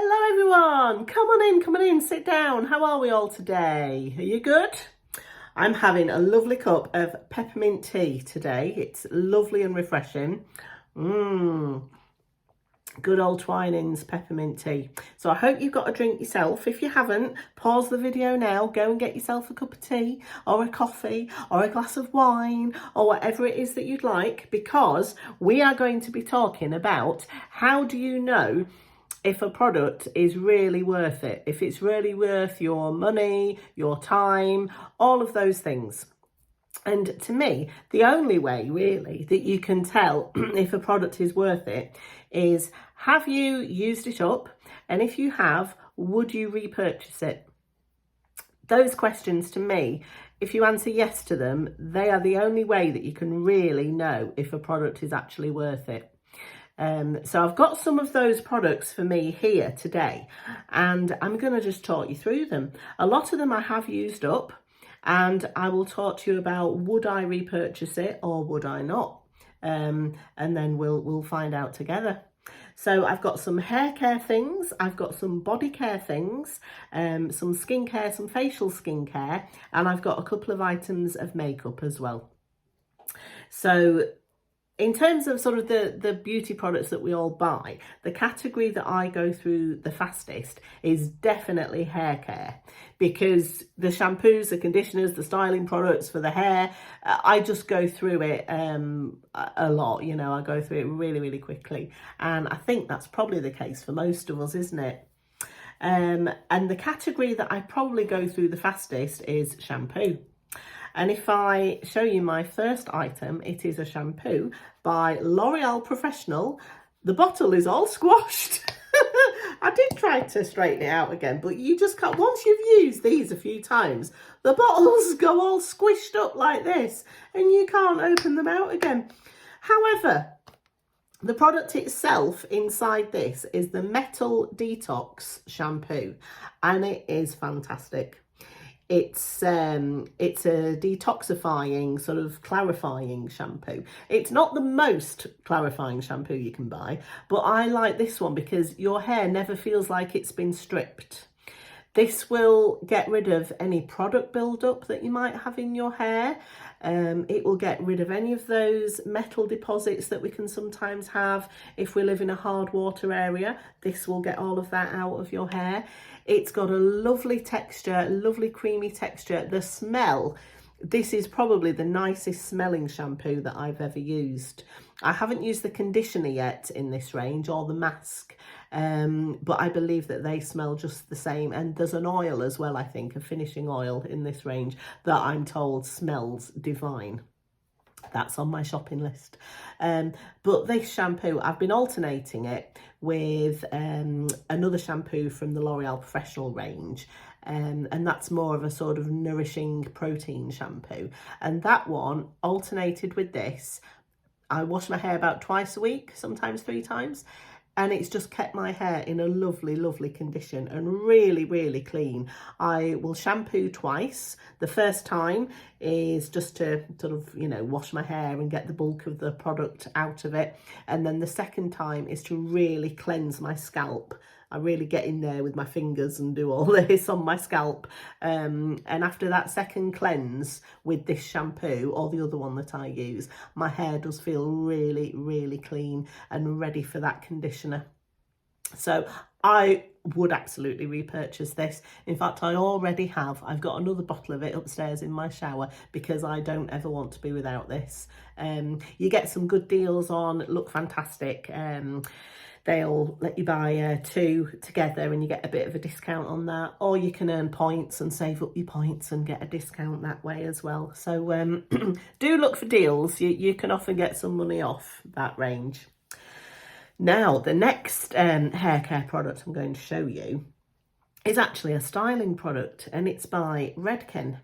Hello everyone, come on in, sit down. How are we all today? Are you good? I'm having a lovely cup of peppermint tea today. It's lovely and refreshing. Good old Twinings peppermint tea. So I hope you've got a drink yourself. If you haven't, pause the video now, go and get yourself a cup of tea or a coffee or a glass of wine or whatever it is that you'd like, because we are going to be talking about how do you know if a product is really worth it, if it's really worth your money, your time, all of those things. And to me, the only way really that you can tell if a product is worth it is, have you used it up? And if you have, would you repurchase it? Those questions, to me, if you answer yes to them, they are the only way that you can really know if a product is actually worth it. So I've got some of those products for me here today, and I'm going to just talk you through them. A lot of them I have used up, and I will talk to you about, would I repurchase it or would I not? And then we'll find out together. So I've got some hair care things, I've got some body care things, some skincare, some facial skincare, and I've got a couple of items of makeup as well. So in terms of sort of the beauty products that we all buy, the category that I go through the fastest is definitely hair care, because the shampoos, the conditioners, the styling products for the hair, I just go through it a lot, you know, I go through it really, really quickly. And I think that's probably the case for most of us, isn't it? And the category that I probably go through the fastest is shampoo. And if I show you my first item, it is a shampoo by L'Oreal Professional. The bottle is all squashed. I did try to straighten it out again, but you just can't. Once you've used these a few times, the bottles go all squished up like this and you can't open them out again. However, the product itself inside this is the Metal Detox shampoo, and it is fantastic. It's a detoxifying, sort of clarifying shampoo. It's not the most clarifying shampoo you can buy, but I like this one because your hair never feels like it's been stripped. This will get rid of any product buildup that you might have in your hair. It will get rid of any of those metal deposits that we can sometimes have if we live in a hard water area. This will get all of that out of your hair. It's got a lovely texture, lovely creamy texture. The smell, this is probably the nicest smelling shampoo that I've ever used. I haven't used the conditioner yet in this range, or the mask, but I believe that they smell just the same. And there's an oil as well, I think, a finishing oil in this range that I'm told smells divine. That's on my shopping list. But this shampoo, I've been alternating it with another shampoo from the L'Oreal Professional range. And that's more of a sort of nourishing protein shampoo. And that one alternated with this. I wash my hair about twice a week, sometimes 3 times. And it's just kept my hair in a lovely, lovely condition and really, really clean. I will shampoo twice. The first time is just to sort of, you know, wash my hair and get the bulk of the product out of it. And then the second time is to really cleanse my scalp. I really get in there with my fingers and do all this on my scalp. And after that second cleanse with this shampoo, or the other one that I use, my hair does feel really, really clean and ready for that conditioner. So I would absolutely repurchase this. In fact, I already have. I've got another bottle of it upstairs in my shower because I don't ever want to be without this. You get some good deals on, look fantastic. They'll let you buy 2 together and you get a bit of a discount on that, or you can earn points and save up your points and get a discount that way as well. So do look for deals. You can often get some money off that range. Now, the next hair care product I'm going to show you is actually a styling product, and it's by Redken.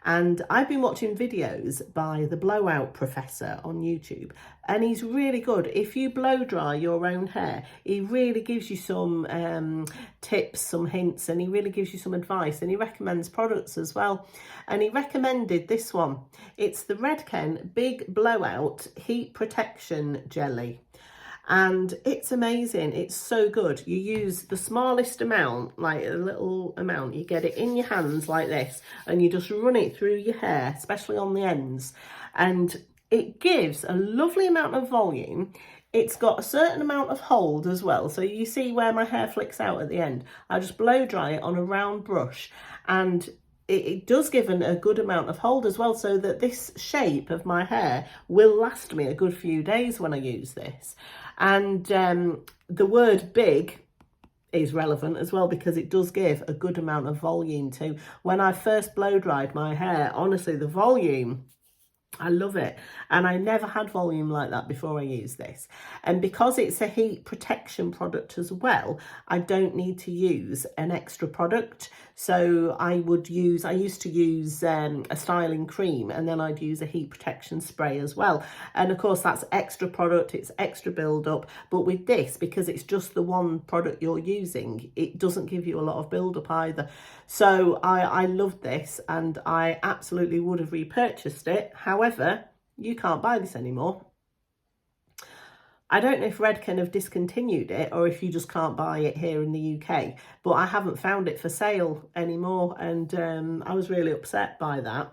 And I've been watching videos by the Blowout Professor on YouTube, and he's really good. If you blow dry your own hair, he really gives you some tips, some hints, and he really gives you some advice, and he recommends products as well. And he recommended this one. It's the Redken Big Blowout Heat Protection Jelly. and it's amazing. It's so good. You use the smallest amount, like a little amount, you get it in your hands like this, and you just run it through your hair, especially on the ends, and it gives a lovely amount of volume. It's got a certain amount of hold as well, so you see where my hair flicks out at the end. I just blow dry it on a round brush, and it does give a good amount of hold as well, so that this shape of my hair will last me a good few days when I use this. And the word big is relevant as well, because it does give a good amount of volume too. When I first blow dried my hair, honestly, the volume, I love it. And I never had volume like that before I used this. And because it's a heat protection product as well, I don't need to use an extra product. So I used to use a styling cream, and then I'd use a heat protection spray as well. And of course that's extra product, it's extra build up. But with this, because it's just the one product you're using, it doesn't give you a lot of build up either. So I loved this, and I absolutely would have repurchased it. However, you can't buy this anymore. I don't know if Redken have discontinued it, or if you just can't buy it here in the UK, but I haven't found it for sale anymore, and I was really upset by that.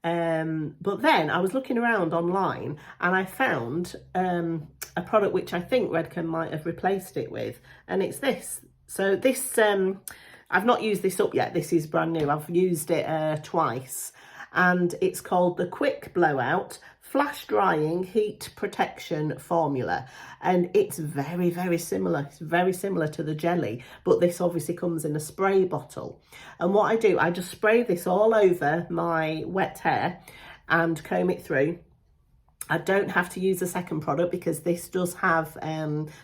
But then I was looking around online, and I found a product which I think Redken might have replaced it with, and it's this. So this, I've not used this up yet. This is brand new. I've used it twice, and it's called the Quick Blowout Flash Drying Heat Protection Formula, and it's very, very similar. It's very similar to the jelly, but this obviously comes in a spray bottle. And what I do, I just spray this all over my wet hair and comb it through. I don't have to use a second product, because this does have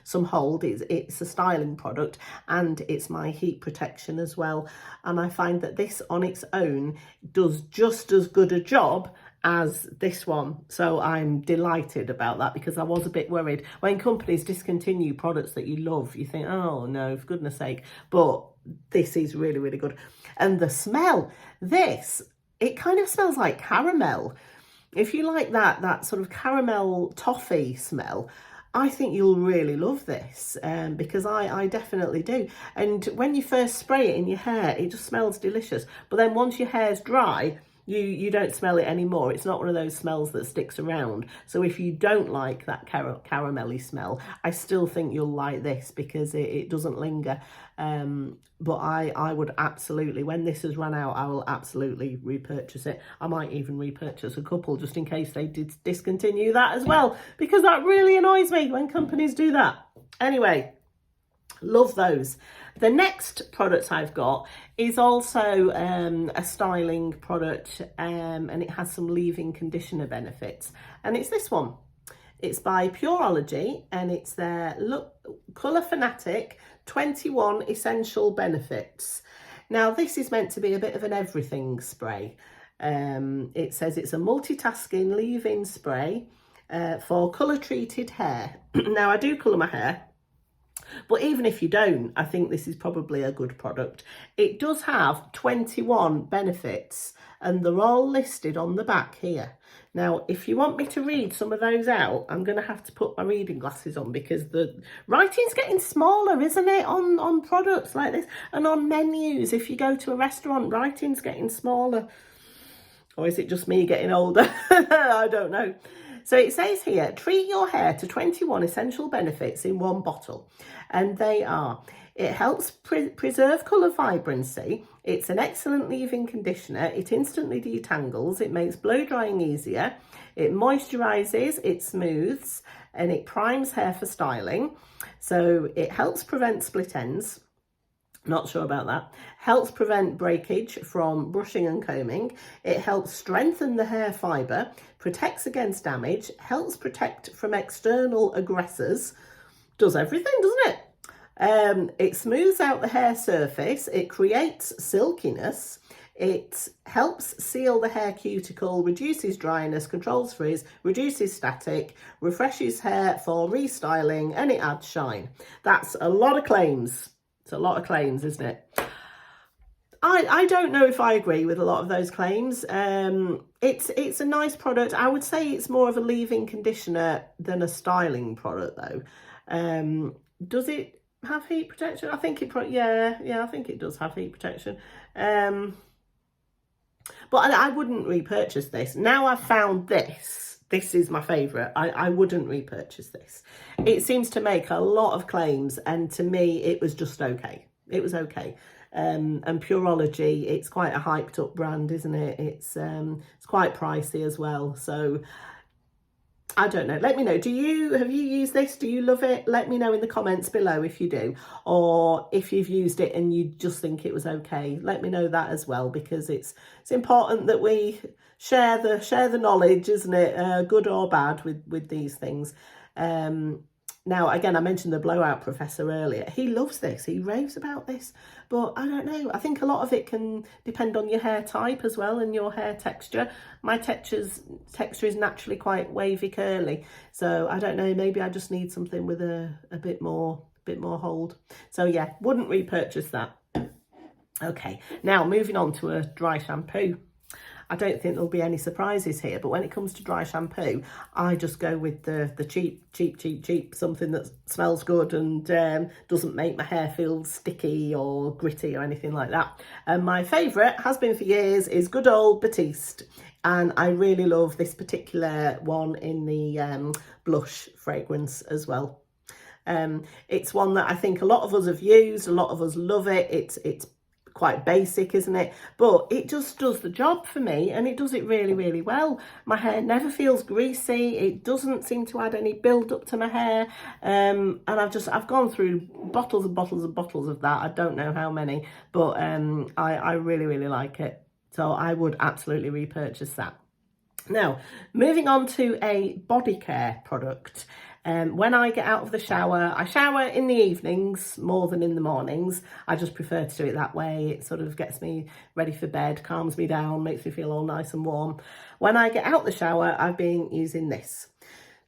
some hold. It's a styling product, and it's my heat protection as well. And I find that this on its own does just as good a job as this one. So I'm delighted about that, because I was a bit worried. When companies discontinue products that you love, you think, oh no, for goodness sake. But this is really, really good. And the smell, it kind of smells like caramel. If you like that sort of caramel toffee smell, I think you'll really love this, because I definitely do. And when you first spray it in your hair, it just smells delicious. But then once your hair's dry, you don't smell it anymore. It's not one of those smells that sticks around. So if you don't like that caramelly smell, I still think you'll like this, because it doesn't linger. But I would absolutely, when this has run out, I will absolutely repurchase it. I might even repurchase a couple, just in case they did discontinue that as well, because that really annoys me when companies do that. Anyway, love those. The next product I've got is also a styling product, and it has some leave-in conditioner benefits, and it's this one. It's by Pureology, and it's their Colour Fanatic 21 Essential Benefits. Now this is meant to be a bit of an everything spray. It says it's a multitasking leave-in spray for colour treated hair. Now I do colour my hair, but even if you don't, I think this is probably a good product. It does have 21 benefits, and they're all listed on the back here. Now, if you want me to read some of those out, I'm going to have to put my reading glasses on, because the writing's getting smaller, isn't it, on products like this? And on menus, if you go to a restaurant, writing's getting smaller. Or is it just me getting older? I don't know. So it says here, treat your hair to 21 essential benefits in one bottle. And they are, it helps preserve colour vibrancy. It's an excellent leave-in conditioner. It instantly detangles. It makes blow drying easier. It moisturises, it smooths, and it primes hair for styling. So it helps prevent split ends. Not sure about that. Helps prevent breakage from brushing and combing. It helps strengthen the hair fibre, protects against damage, helps protect from external aggressors. Does everything, doesn't it? It smooths out the hair surface. It creates silkiness. It helps seal the hair cuticle, reduces dryness, controls frizz, reduces static, refreshes hair for restyling, and it adds shine. That's a lot of claims. It's a lot of claims, isn't it? I don't know if I agree with a lot of those claims. It's a nice product. I would say it's more of a leave-in conditioner than a styling product, though. Does it have heat protection? I think yeah, I think it does have heat protection. But I wouldn't repurchase this. Now I've found this. This is my favourite. I wouldn't repurchase this. It seems to make a lot of claims, and to me, it was just okay. It was okay. And Pureology, it's quite a hyped up brand, isn't it? It's quite pricey as well. So I don't know. Let me know. Have you used this? Do you love it? Let me know in the comments below if you do, or if you've used it and you just think it was okay. Let me know that as well, because it's important that we share the knowledge, isn't it? Good or bad with these things. Now, again, I mentioned the blowout professor earlier. He loves this. He raves about this. But I don't know. I think a lot of it can depend on your hair type as well and your hair texture. My texture is naturally quite wavy curly. So I don't know. Maybe I just need something with a bit more hold. So yeah, wouldn't repurchase that. Okay, now moving on to a dry shampoo. I don't think there'll be any surprises here, but when it comes to dry shampoo, I just go with the cheap, something that smells good and doesn't make my hair feel sticky or gritty or anything like that. And my favourite, has been for years, is good old Batiste. And I really love this particular one in the blush fragrance as well. It's one that I think a lot of us have used, a lot of us love it. It's quite basic, isn't it? But it just does the job for me, and it does it really, really well. My hair never feels greasy. It doesn't seem to add any build up to my hair. And I've gone through bottles and bottles and bottles of that. I don't know how many, but I really, really like it. So I would absolutely repurchase that. Now, moving on to a body care product. When I get out of the shower, I shower in the evenings more than in the mornings. I just prefer to do it that way. It sort of gets me ready for bed, calms me down, makes me feel all nice and warm. When I get out the shower, I've been using this.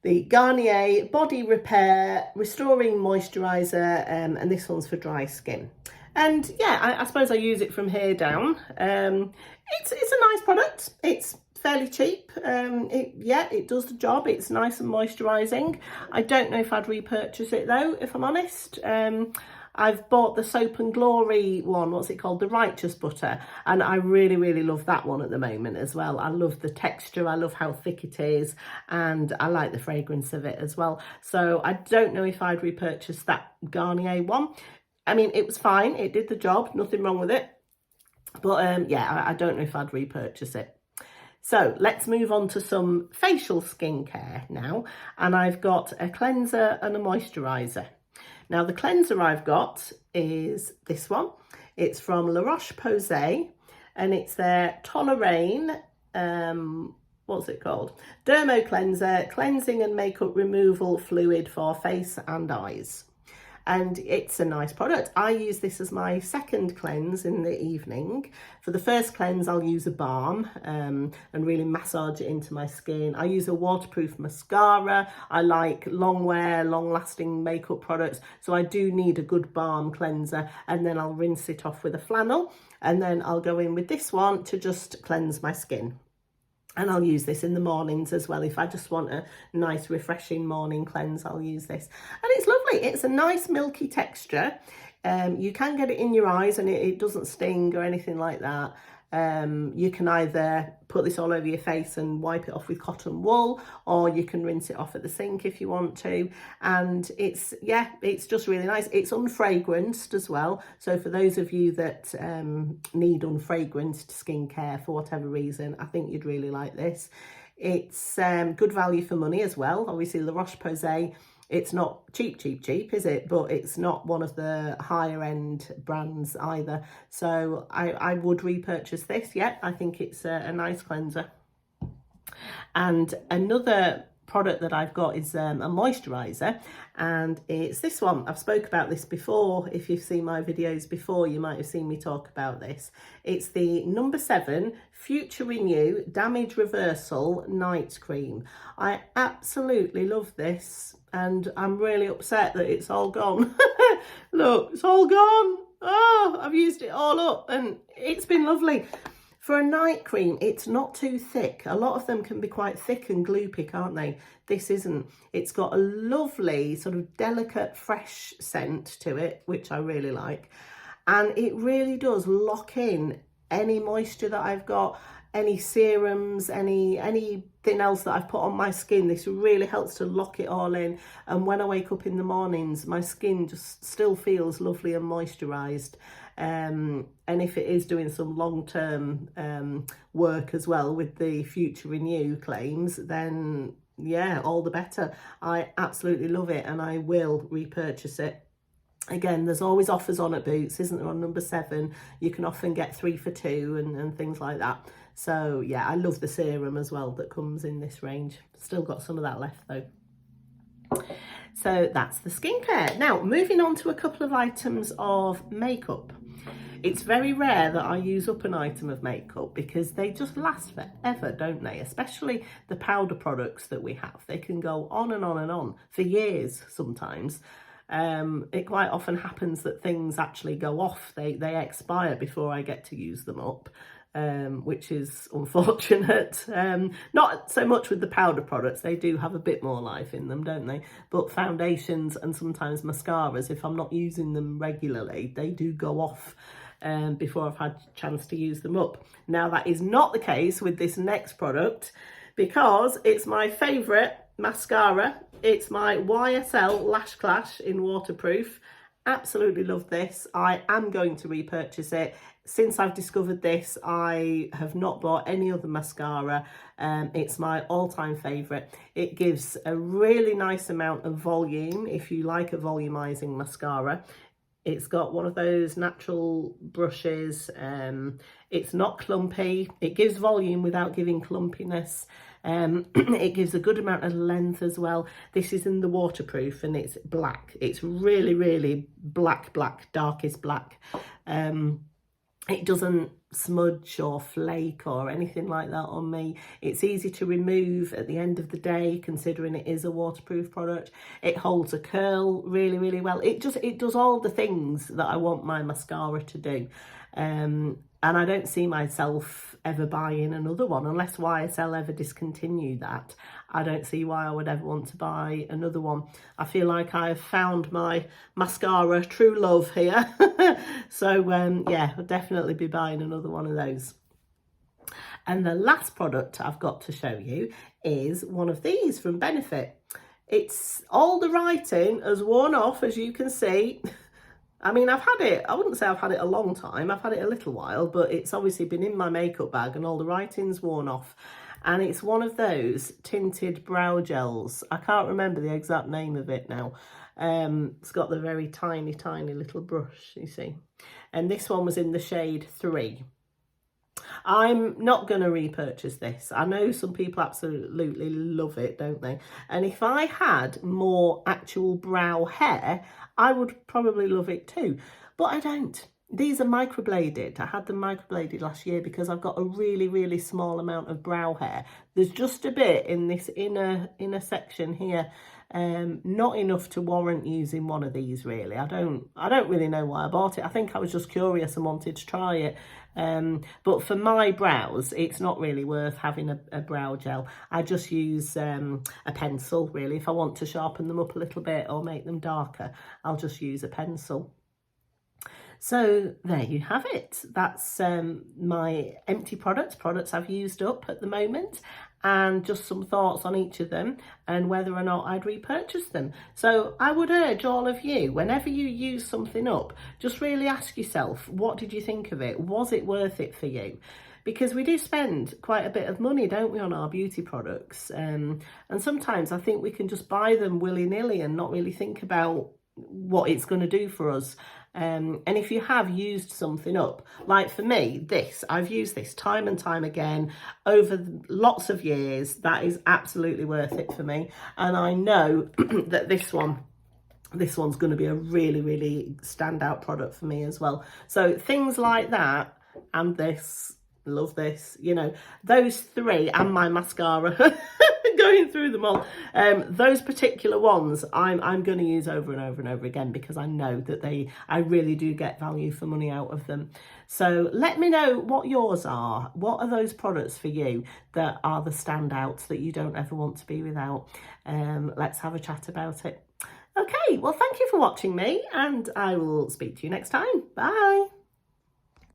The Garnier Body Repair Restoring Moisturiser, and this one's for dry skin. And yeah, I suppose I use it from here down. It's a nice product. It's fairly cheap. It does the job. It's nice and moisturising. I don't know if I'd repurchase it though, if I'm honest. I've bought the Soap and Glory one, what's it called? The Righteous Butter. And I really, really love that one at the moment as well. I love the texture. I love how thick it is. And I like the fragrance of it as well. So I don't know if I'd repurchase that Garnier one. I mean, it was fine. It did the job. Nothing wrong with it. But yeah, I don't know if I'd repurchase it. So let's move on to some facial skincare now. And I've got a cleanser and a moisturiser. Now the cleanser I've got is this one. It's from laRoche-Posay, and it's their Toleraine, what's it called? Dermo Cleanser, Cleansing and Makeup Removal Fluid for Face and Eyes. And it's a nice product. I use this as my second cleanse in the evening. For the first cleanse, I'll use a balm and really massage it into my skin. I use a waterproof mascara. I like long wear, long lasting makeup products. So I do need a good balm cleanser, and then I'll rinse it off with a flannel. And then I'll go in with this one to just cleanse my skin. And I'll use this in the mornings as well. If I just want a nice, refreshing morning cleanse, I'll use this. And it's lovely. It's a nice milky texture. You can get it in your eyes, and it doesn't sting or anything like that. You can either put this all over your face and wipe it off with cotton wool, or you can rinse it off at the sink if you want to. And it's just really nice. It's unfragranced as well. So for those of you that need unfragranced skincare for whatever reason, I think you'd really like this. It's good value for money as well. Obviously, laRoche-Posay, it's not cheap, is it? But it's not one of the higher end brands either. So I would repurchase this. Yeah, I think it's a nice cleanser. And another product that I've got is a moisturiser, and it's this one. I've spoke about this before. If you've seen my videos before, you might have seen me talk about this. It's the number 7 Future Renew Damage Reversal Night Cream. I absolutely love this, and I'm really upset that it's all gone. Look, it's all gone. Oh, I've used it all up, and it's been lovely. For a night cream, it's not too thick. A lot of them can be quite thick and gloopy, can't they? This isn't. It's got a lovely sort of delicate, fresh scent to it, which I really like. And it really does lock in any moisture that I've got, any serums, anything else that I've put on my skin. This really helps to lock it all in. And when I wake up in the mornings, my skin just still feels lovely and moisturised. And if it is doing some long-term work as well with the Future Renew claims, then yeah, all the better. I absolutely love it, and I will repurchase it. Again, there's always offers on at Boots, isn't there, on number 7? You can often get 3 for 2 and things like that. So yeah, I love the serum as well that comes in this range. Still got some of that left though. So that's the skincare. Now, moving on to a couple of items of makeup. It's very rare that I use up an item of makeup because they just last forever, don't they? Especially the powder products that we have. They can go on and on and on for years sometimes. It quite often happens that things actually go off. They expire before I get to use them up. Which is unfortunate. Not so much with the powder products, they do have a bit more life in them, don't they? But foundations and sometimes mascaras, if I'm not using them regularly, they do go off before I've had a chance to use them up. Now, that is not the case with this next product because it's my favourite mascara. It's my YSL Lash Clash in waterproof. Absolutely love this. I am going to repurchase it. Since I've discovered this, I have not bought any other mascara. It's my all-time favourite. It gives a really nice amount of volume if you like a volumizing mascara. It's got one of those natural brushes. It's not clumpy. It gives volume without giving clumpiness. It gives a good amount of length as well. This is in the waterproof and it's black. It's really, really black, darkest black. It doesn't smudge or flake or anything like that on me. It's easy to remove at the end of the day, considering it is a waterproof product. It holds a curl really, really well. It does all the things that I want my mascara to do. And I don't see myself ever buying another one unless YSL ever discontinue that. I don't see why I would ever want to buy another one. I feel like I've found my mascara true love here. So yeah, I'll definitely be buying another one of those. And the last product I've got to show you is one of these from Benefit. It's all the writing has worn off, as you can see. I mean, I've had it, I wouldn't say I've had it a long time, I've had it a little while, but it's obviously been in my makeup bag and all the writing's worn off. And it's one of those tinted brow gels. I can't remember the exact name of it now. It's got the very tiny, tiny little brush, you see. And this one was in the shade 3. I'm not going to repurchase this. I know some people absolutely love it, don't they? And if I had more actual brow hair, I would probably love it too. But I don't. These are microbladed. I had them microbladed last year because I've got a really, really small amount of brow hair. There's just a bit in this inner section here. Not enough to warrant using one of these, really. I don't really know why I bought it. I think I was just curious and wanted to try it. But for my brows, it's not really worth having a brow gel. I just use a pencil, really. If I want to sharpen them up a little bit or make them darker, I'll just use a pencil. So there you have it. That's my empty products I've used up at the moment, and just some thoughts on each of them and whether or not I'd repurchase them. So I would urge all of you, whenever you use something up, just really ask yourself, what did you think of it? Was it worth it for you? Because we do spend quite a bit of money, don't we, on our beauty products? And sometimes I think we can just buy them willy-nilly and not really think about what it's going to do for us. And if you have used something up, like for me, I've used this time and time again over lots of years. That is absolutely worth it for me. And I know that this one's going to be a really, really standout product for me as well. So things like that and this love this, you know, those three and my mascara, going through them all. Those particular ones I'm going to use over and over and over again, because I know that I really do get value for money out of them. So let me know what yours are. What are those products for you that are the standouts that you don't ever want to be without? Let's have a chat about it. Okay, well, thank you for watching me, and I will speak to you next time. Bye.